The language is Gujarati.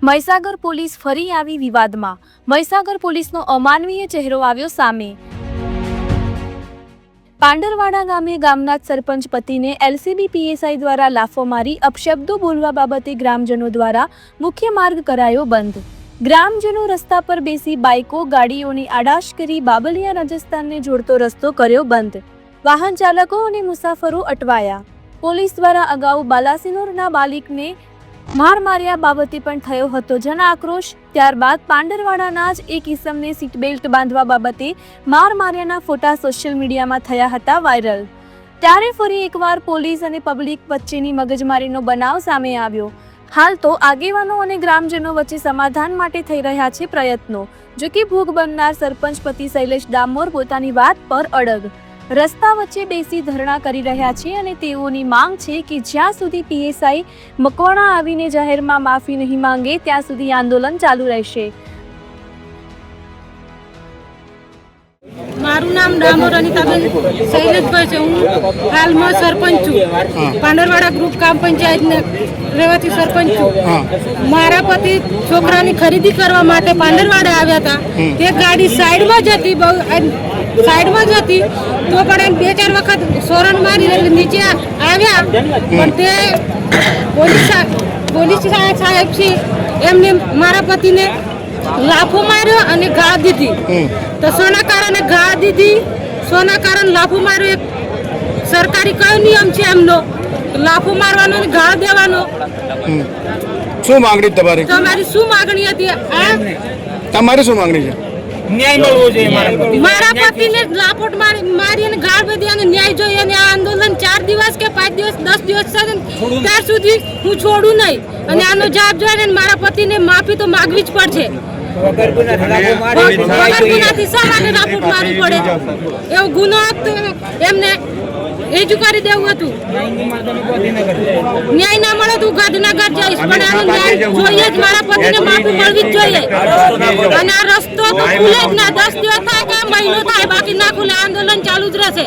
મહીસાગર પોલીસ ફરી આવી વિવાદમાં। મહીસાગર પોલીસનો અમાનવીય ચહેરો આવ્યો સામે। પાંડરવાડા ગામે ગામના સરપંચ પતિને એલસીબી પીએસઆઈ દ્વારા લાફો મારી અપશબ્દો બોલવા બાબતે ગ્રામજનો દ્વારા મુખ્ય માર્ગ કરાયો બંધ। ગ્રામજનો રસ્તા પર બેસી બાઇકો ગાડીઓની આડાશ કરી બાબલિયા રાજસ્થાનને જોડતો રસ્તો કર્યો બંધ। વાહન ચાલકો અને મુસાફરો અટવાયા। પોલીસ દ્વારા અગાઉ બાલાસિનોરના બાલિકને માર માર્યા બાબતે પણ થયો હતો જન આક્રોશ। ત્યારબાદ પાંડરવાડાના જ એક ઇસમને સીટ બેલ્ટ બાંધવા બાબતે માર માર્યાના ફોટા સોશિયલ મીડિયામાં થયા હતા વાયરલ। ત્યારે ફરી એકવાર પોલીસ અને પબ્લિક વચ્ચેની મગજમારીનો બનાવ સામે આવ્યો। હાલ તો આગેવાનો અને ગ્રામજનો વચ્ચે સમાધાન માટે થઈ રહ્યા છે પ્રયત્નો। જો કે ભોગ બનનાર સરપંચ પતિ શૈલેષ ડામોર પોતાની વાત પર અડગ। રસ્તા વચ્ચે બેસી ધરણા કરી રહ્યા છે અને તેઓની માંગ છે કે જ્યાં સુધી પીએસઆઈ મકવાણા આવીને જાહેરમાં માફી નહીં માંગે ત્યાં સુધી આંદોલન ચાલુ રહેશે। મારું નામ ડામોર અનિતાબેન શૈલેષભાઈ છે। હું હાલમાં સરપંચ છું। પાંડરવાડા ગ્રુપ ગ્રામ પંચાયતને રહેવાથી સરપંચ છું। મારા પતિ છોકરાની ખરીદી કરવા માટે પાંડરવાડા આવ્યા હતા। તે ગાડી સાઈડમાં જતી તો પણ 2-4 વખત સોરણ મારી નીચે આવ્યા, પણ તે પોલીસ સાહેબ છે એમને મારા પતિને લાફો માર્યો અને ઘા દીધી। તો સોના કારણે ઘા દીધી, સોના કારણે લાફો માર્યો। એક સરકારી કયો નિયમ છે એમનો, લાફો મારવાનો અને ઘા દેવાનો। શું માંગણી તમારી? તમારી શું માંગણી હતી? તમારી શું માંગણી છે? ન્યાય મળવો જોઈએ। મારા પતિને લાફોટ મારી અને ગાળ બધી અને ન્યાય જોઈએ અને આ આંદોલન 4 દિવસ કે 5 દિવસ 10 દિવસ થશે ત્યાં સુધી હું છોડું નહીં અને આનો જવાબ જોઈએ મારા પતિને માફી તો માગવી જ પડશે। વગર ગુનાથી શા માટે લાફોટ મારવી પડે? એવો ગુનો એમને રજૂ કરી દેવું હતું। ન્યાય ના મળે તો ગાંધીનગર જઈશ, પણ આનો ન્યાય જોઈએ જ। મારા પતિને માફી મળવી જ જોઈએ અને આ રસ્તો તો ખુલે જ ના। 10 દિવસ થાય કે મહિનો થાય, બાકી ના ખુલે, આંદોલન ચાલુ જ રહેશે।